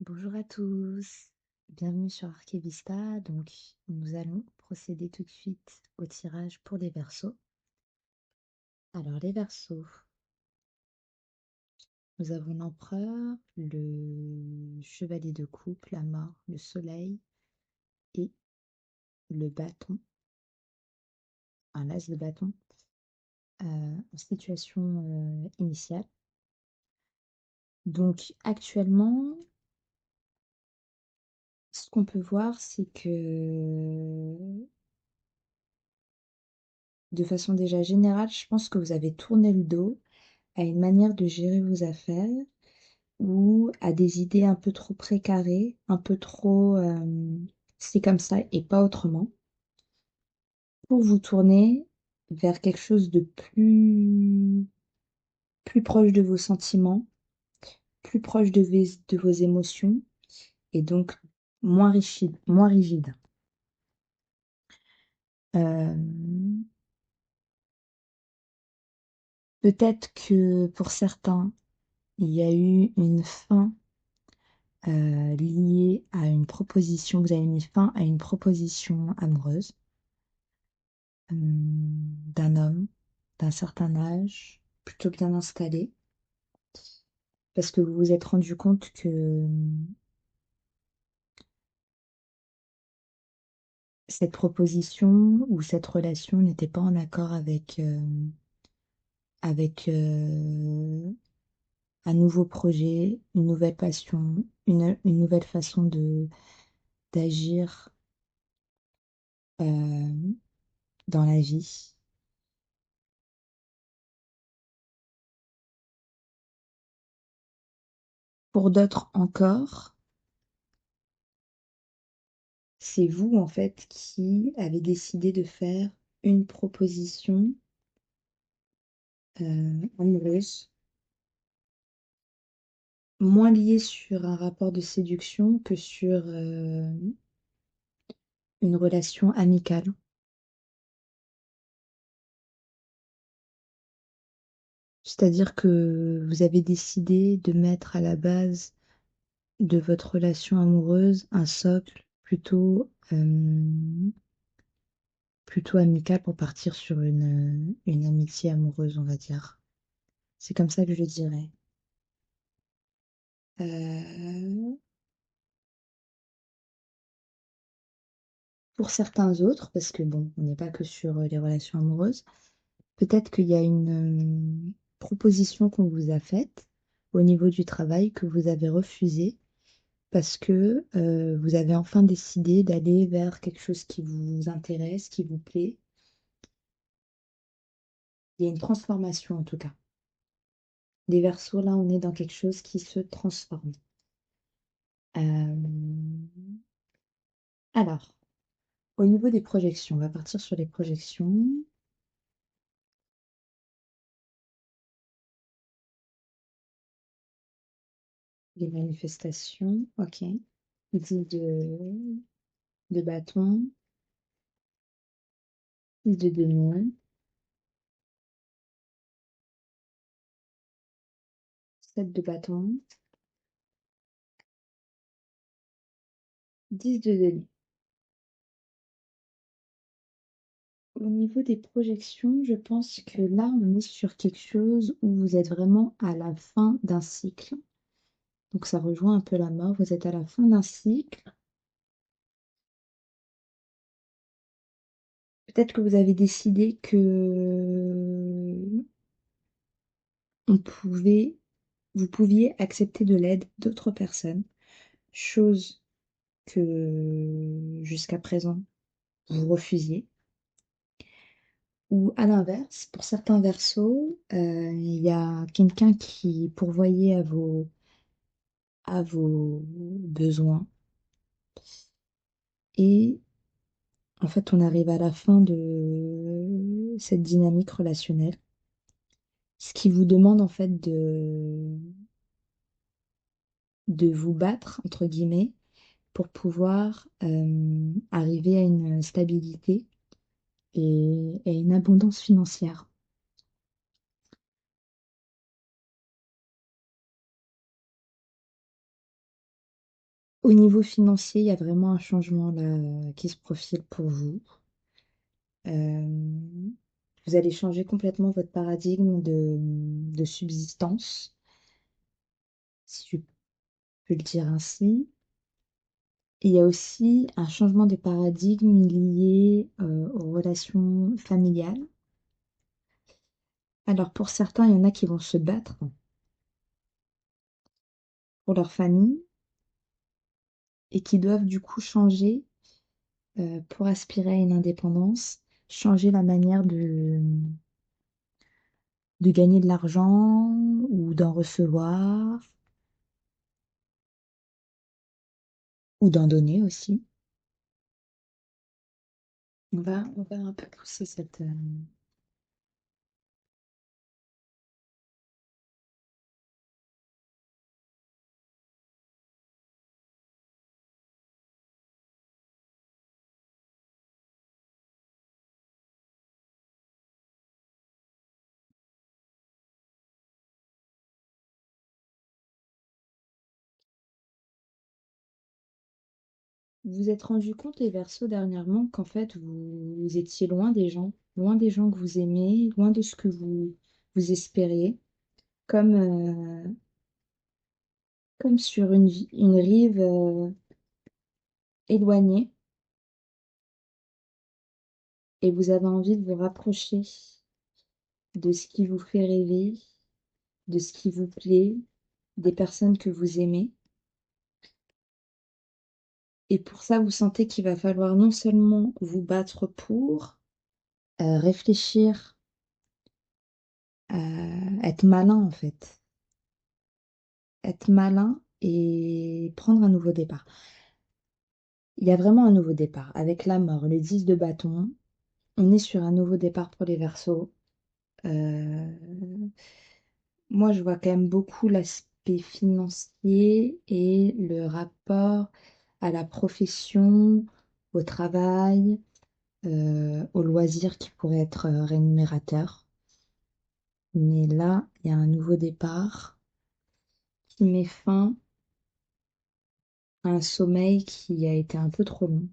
Bonjour à tous, bienvenue sur Archivista. Donc, nous allons procéder tout de suite au tirage pour les Verseaux. Alors, les Verseaux, nous avons l'Empereur, le Chevalier de coupe, la Mort, le Soleil et le Bâton, un As de bâton, en situation initiale. Donc, actuellement, ce qu'on peut voir, c'est que de façon déjà générale, je pense que vous avez tourné le dos à une manière de gérer vos affaires ou à des idées un peu trop précarées, un peu trop c'est comme ça et pas autrement, pour vous tourner vers quelque chose de plus proche de vos sentiments, plus proche de vos émotions et donc moins rigide, moins rigide. Euh, Peut-être que pour certains, il y a eu une fin liée à une proposition, vous avez mis fin à une proposition amoureuse d'un homme d'un certain âge, plutôt bien installé, parce que vous vous êtes rendu compte que cette proposition ou cette relation n'était pas en accord avec un nouveau projet, une nouvelle passion, une nouvelle façon de d'agir euh, dans la vie. Pour d'autres encore, c'est vous en fait qui avez décidé de faire une proposition amoureuse, moins liée sur un rapport de séduction que sur une relation amicale. C'est-à-dire que vous avez décidé de mettre à la base de votre relation amoureuse un socle plutôt amical pour partir sur une amitié amoureuse, on va dire. C'est comme ça que je le dirais. Euh, pour certains autres, parce que bon, on n'est pas que sur les relations amoureuses, peut-être qu'il y a une proposition qu'on vous a faite au niveau du travail que vous avez refusée parce que vous avez enfin décidé d'aller vers quelque chose qui vous intéresse, qui vous plaît. Il y a une transformation en tout cas. Les Verseaux, là, on est dans quelque chose qui se transforme. Euh, Alors, au niveau des projections, on va partir sur les projections. Les manifestations, ok. 10 de bâton, 10 de denier, 7 de bâton, 10 de denier. Au niveau des projections, je pense que là, on est sur quelque chose où vous êtes vraiment à la fin d'un cycle. Donc ça rejoint un peu la mort. Vous êtes à la fin d'un cycle. Peut-être que vous avez décidé que on pouvait, vous pouviez accepter de l'aide d'autres personnes, chose que jusqu'à présent vous refusiez. Ou à l'inverse, pour certains versos, il y a quelqu'un qui pourvoyait à vos besoins. Et en fait, on arrive à la fin de cette dynamique relationnelle, ce qui vous demande en fait de vous battre, entre guillemets, pour pouvoir arriver à une stabilité et une abondance financière. Au niveau financier, il y a vraiment un changement là qui se profile pour vous. Euh, Vous allez changer complètement votre paradigme de subsistance, si je peux le dire ainsi. Il y a aussi un changement de paradigme lié aux relations familiales. Alors pour certains, il y en a qui vont se battre pour leur famille et qui doivent du coup changer pour aspirer à une indépendance, changer la manière de gagner de l'argent ou d'en recevoir ou d'en donner aussi. On va un peu pousser cette... Vous vous êtes rendu compte, les Verseaux, dernièrement, qu'en fait, vous étiez loin des gens que vous aimez, loin de ce que vous espériez, comme, comme sur une rive éloignée, et vous avez envie de vous rapprocher de ce qui vous fait rêver, de ce qui vous plaît, des personnes que vous aimez. Et pour ça, vous sentez qu'il va falloir non seulement vous battre pour, réfléchir, être malin en fait. Être malin et prendre un nouveau départ. Il y a vraiment un nouveau départ. Avec la mort, le 10 de bâton, on est sur un nouveau départ pour les Verseaux. Euh, Moi, je vois quand même beaucoup l'aspect financier et le rapport à la profession, au travail, au loisir qui pourrait être rémunérateur. Mais là, il y a un nouveau départ qui met fin à un sommeil qui a été un peu trop long.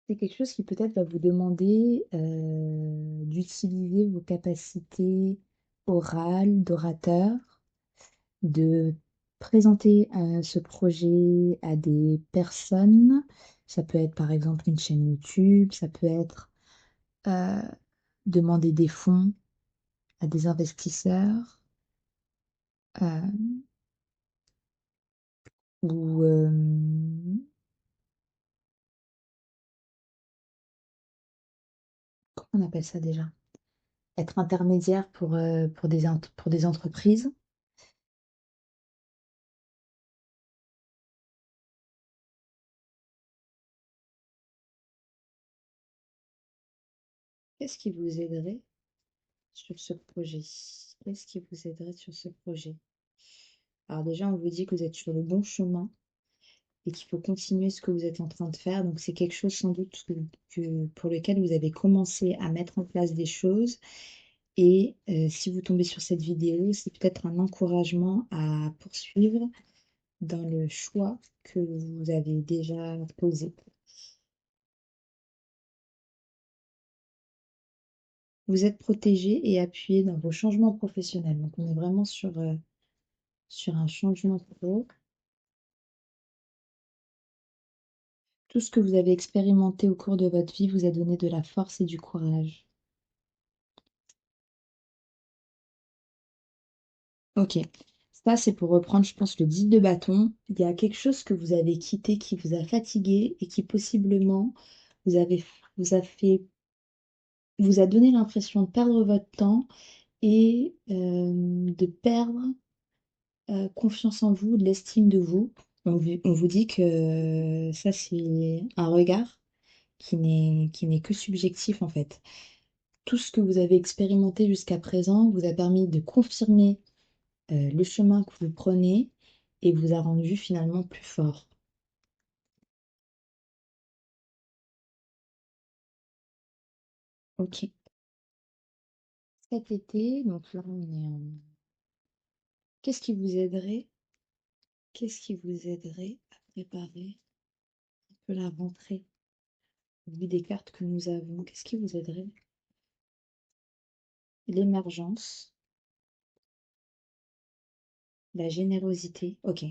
C'est quelque chose qui peut-être va vous demander d'utiliser vos capacités orales, d'orateur, de présenter ce projet à des personnes. Ça peut être par exemple une chaîne YouTube, ça peut être euh, demander des fonds à des investisseurs euh, ou comment on appelle ça déjà? Être intermédiaire pour des entreprises. Qu'est-ce qui vous aiderait sur ce projet? Qu'est-ce qui vous aiderait sur ce projet? Alors déjà, on vous dit que vous êtes sur le bon chemin et qu'il faut continuer ce que vous êtes en train de faire. Donc c'est quelque chose sans doute pour lequel vous avez commencé à mettre en place des choses. Et si vous tombez sur cette vidéo, c'est peut-être un encouragement à poursuivre dans le choix que vous avez déjà posé. Vous êtes protégé et appuyé dans vos changements professionnels. Donc on est vraiment sur un changement pro. Tout ce que vous avez expérimenté au cours de votre vie vous a donné de la force et du courage. Ok. Ça, c'est pour reprendre, je pense, le 10 de bâton. Il y a quelque chose que vous avez quitté qui vous a fatigué et qui possiblement vous avez, vous a fait, vous a donné l'impression de perdre votre temps et de perdre confiance en vous, de l'estime de vous. On vous dit que ça, c'est un regard qui n'est que subjectif en fait. Tout ce que vous avez expérimenté jusqu'à présent vous a permis de confirmer le chemin que vous prenez et vous a rendu finalement plus fort. Ok. Cet été, donc là, Qu'est-ce qui vous aiderait? Qu'est-ce qui vous aiderait à préparer un peu la rentrée? Au vu des cartes que nous avons, qu'est-ce qui vous aiderait? L'émergence, la générosité. Ok.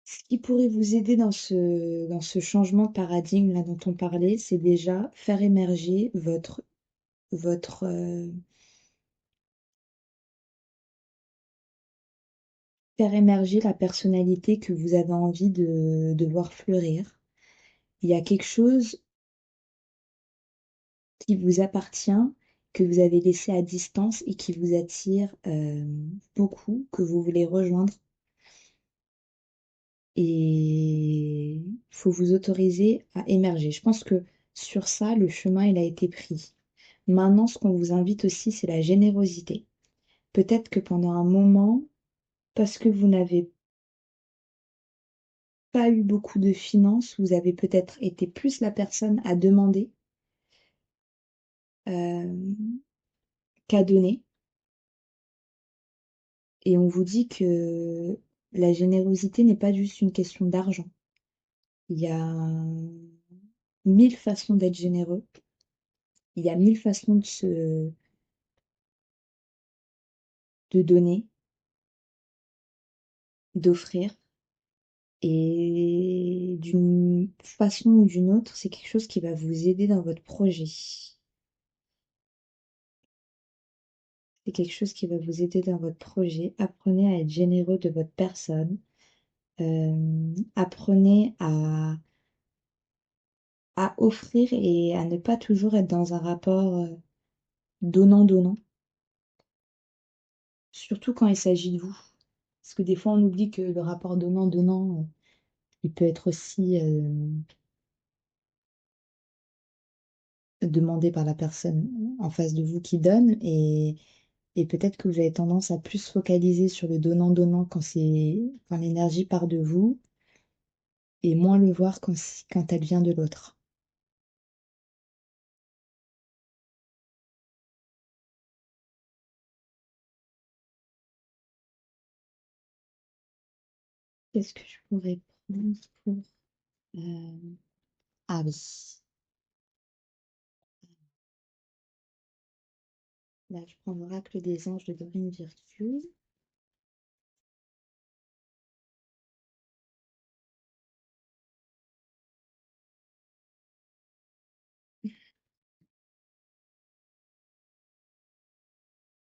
Ce qui pourrait vous aider dans ce changement de paradigme là dont on parlait, c'est déjà faire émerger votre, faire émerger la personnalité que vous avez envie de voir fleurir. Il y a quelque chose qui vous appartient, que vous avez laissé à distance et qui vous attire beaucoup, que vous voulez rejoindre. Et il faut vous autoriser à émerger. Je pense que sur ça, le chemin, il a été pris. Maintenant, ce qu'on vous invite aussi, c'est la générosité. Peut-être que pendant un moment, parce que vous n'avez pas eu beaucoup de finances, vous avez peut-être été plus la personne à demander euh, qu'à donner. Et on vous dit que la générosité n'est pas juste une question d'argent. Il y a mille façons d'être généreux. Il y a mille façons de donner, d'offrir. Et d'une façon ou d'une autre, c'est quelque chose qui va vous aider dans votre projet. C'est quelque chose qui va vous aider dans votre projet. Apprenez à être généreux de votre personne. Apprenez à offrir et à ne pas toujours être dans un rapport donnant-donnant, surtout quand il s'agit de vous. Parce que des fois, on oublie que le rapport donnant-donnant, il peut être aussi demandé par la personne en face de vous qui donne. Et peut-être que vous avez tendance à plus focaliser sur le donnant-donnant quand l'énergie part de vous et moins le voir quand elle vient de l'autre. Qu'est-ce que je pourrais prendre pour... euh, Ah oui, là je prends l'oracle des anges de Dorine Virtue.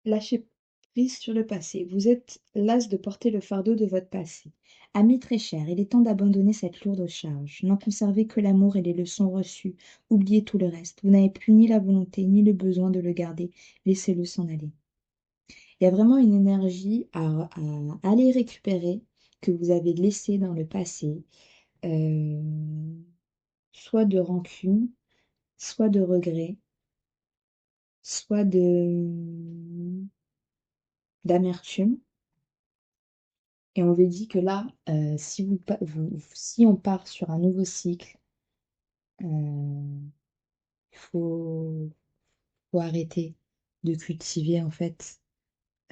Lâchez prise sur le passé. Vous êtes las de porter le fardeau de votre passé. Ami très cher, il est temps d'abandonner cette lourde charge. N'en conservez que l'amour et les leçons reçues. Oubliez tout le reste. Vous n'avez plus ni la volonté ni le besoin de le garder. Laissez-le s'en aller. Il y a vraiment une énergie à aller récupérer que vous avez laissée dans le passé, euh, soit de rancune, soit de regret, soit d'amertume. Et on vous dit que là, si on part sur un nouveau cycle, il faut arrêter de cultiver en fait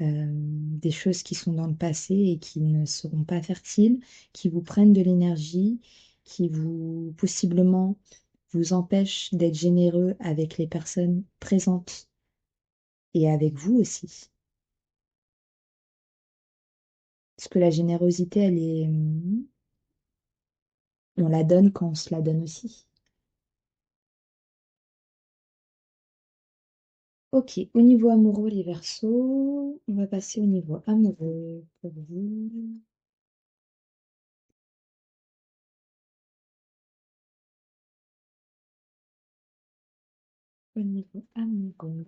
des choses qui sont dans le passé et qui ne seront pas fertiles, qui vous prennent de l'énergie, qui vous possiblement vous empêchent d'être généreux avec les personnes présentes et avec vous aussi. Parce que la générosité, on la donne quand on se la donne aussi. Ok, au niveau amoureux, les Verseaux, on va passer au niveau amoureux pour vous. Au niveau amoureux.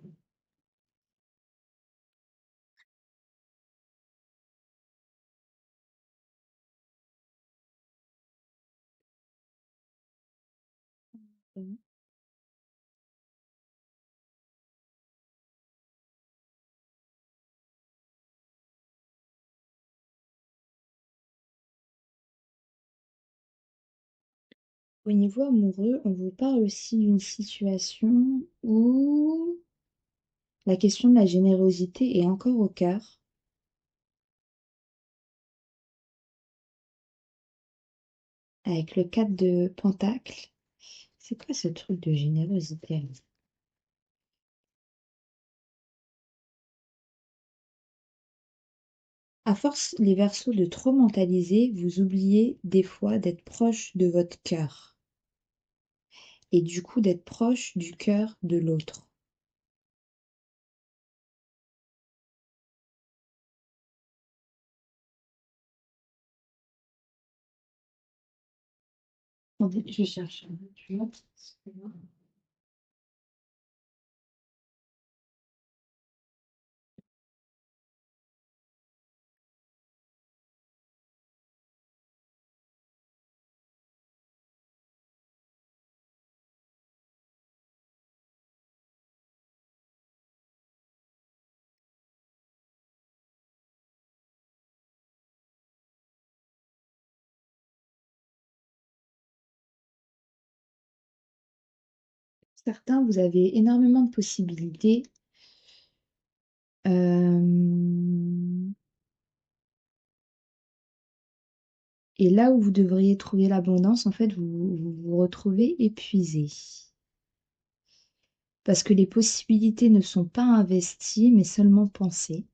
Au niveau amoureux, on vous parle aussi d'une situation où la question de la générosité est encore au cœur, avec le 4 de Pentacle. C'est quoi ce truc de générosité? À force, les Verseaux, de trop mentaliser, vous oubliez des fois d'être proche de votre cœur et du coup d'être proche du cœur de l'autre. Attendez, je cherche un document. Certains, vous avez énormément de possibilités. Euh, Et là où vous devriez trouver l'abondance, en fait, vous vous retrouvez épuisé. Parce que les possibilités ne sont pas investies, mais seulement pensées.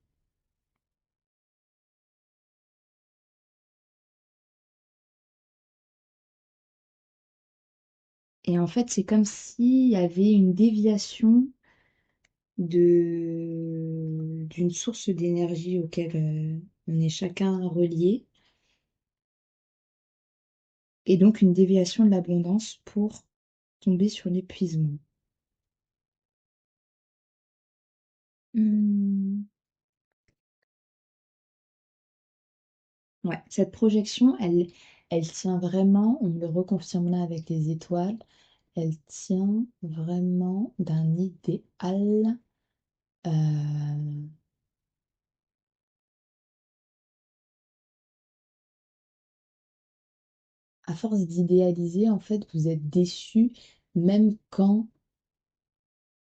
Et en fait, c'est comme s'il y avait une déviation d'une source d'énergie auquel on est chacun relié, et donc une déviation de l'abondance pour tomber sur l'épuisement. Hmm. Ouais, cette projection, elle tient vraiment, on me le reconfirme là avec les étoiles, elle tient vraiment d'un idéal. euh, à force d'idéaliser, en fait, vous êtes déçu, même quand,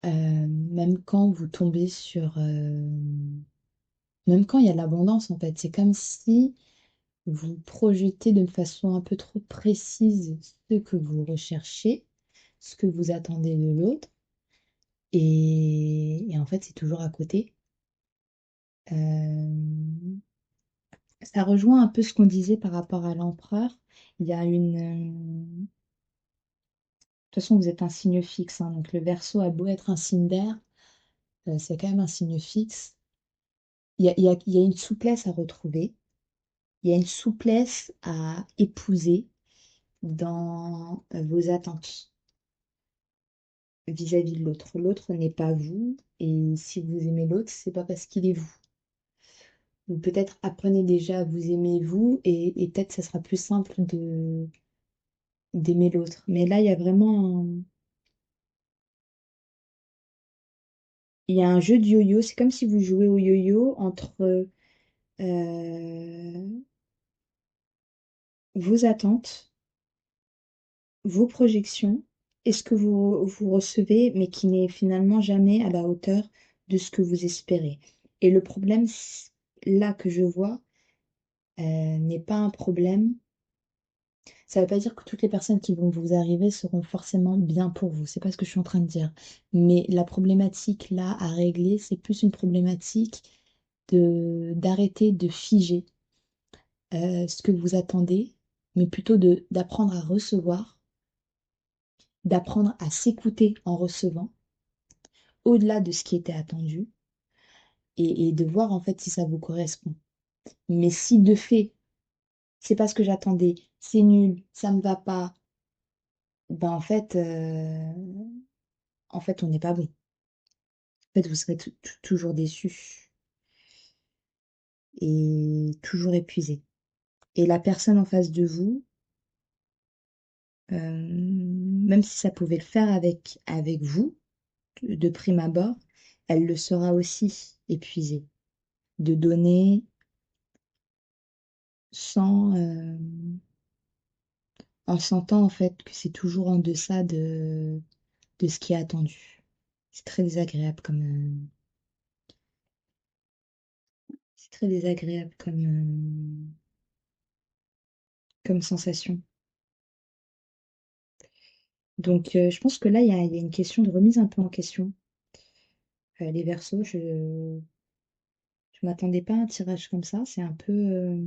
même quand vous tombez sur, même quand il y a de l'abondance, en fait. C'est comme si vous projetez de façon un peu trop précise ce que vous recherchez, ce que vous attendez de l'autre, et en fait, c'est toujours à côté. Euh, Ça rejoint un peu ce qu'on disait par rapport à l'empereur. Il y a une... De toute façon, vous êtes un signe fixe, hein, donc le Verseau a beau être un signe d'air, c'est quand même un signe fixe. Il y a une souplesse à retrouver, il y a une souplesse à épouser dans vos attentes vis-à-vis de l'autre. L'autre n'est pas vous, et si vous aimez l'autre, c'est pas parce qu'il est vous. Ou peut-être apprenez déjà à vous aimer vous, et peut-être ça sera plus simple de d'aimer l'autre. Mais là, il y a vraiment il y a un jeu de yo-yo. C'est comme si vous jouez au yo-yo entre vos attentes, vos projections et ce que vous recevez, mais qui n'est finalement jamais à la hauteur de ce que vous espérez. Et le problème, là que je vois, n'est pas un problème. Ça ne veut pas dire que toutes les personnes qui vont vous arriver seront forcément bien pour vous. C'est pas ce que je suis en train de dire. Mais la problématique là à régler, c'est plus une problématique de d'arrêter de figer ce que vous attendez, mais plutôt d'apprendre à recevoir, d'apprendre à s'écouter en recevant, au-delà de ce qui était attendu, et de voir en fait si ça vous correspond. Mais si de fait, c'est pas ce que j'attendais, c'est nul, ça me va pas, ben en fait, on n'est pas bon. En fait, vous serez toujours déçu et toujours épuisé. Et la personne en face de vous, même si ça pouvait le faire avec vous, de prime abord, elle le sera aussi épuisée. De donner sans, en sentant en fait que c'est toujours en deçà de ce qui est attendu. C'est très désagréable c'est très désagréable comme sensation. Donc, je pense que là, il y a une question de remise un peu en question. Les Verseaux, je m'attendais pas à un tirage comme ça. C'est un peu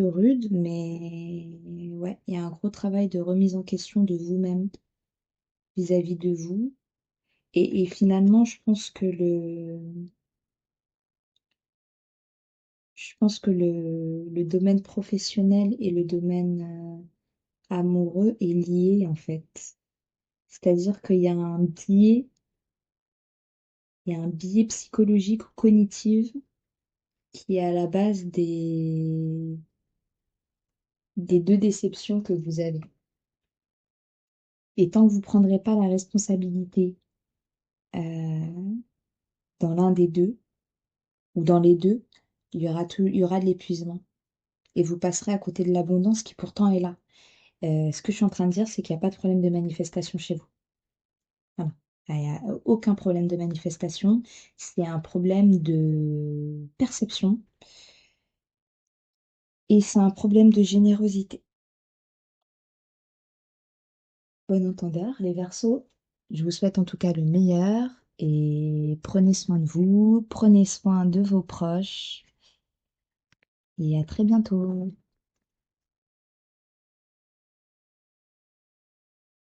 rude, mais ouais, il y a un gros travail de remise en question de vous-même vis-à-vis de vous. Et finalement, je pense que le domaine professionnel et le domaine amoureux est lié en fait. C'est-à-dire qu'il y a il y a un biais psychologique ou cognitif qui est à la base des deux déceptions que vous avez. Et tant que vous ne prendrez pas la responsabilité euh, dans l'un des deux, ou dans les deux, il y aura de l'épuisement. Et vous passerez à côté de l'abondance qui pourtant est là. Ce que je suis en train de dire, c'est qu'il n'y a pas de problème de manifestation chez vous. Voilà. Il n'y a aucun problème de manifestation. C'est un problème de perception et c'est un problème de générosité. Bon entendeur, les Verseaux, je vous souhaite en tout cas le meilleur et prenez soin de vous, prenez soin de vos proches et à très bientôt.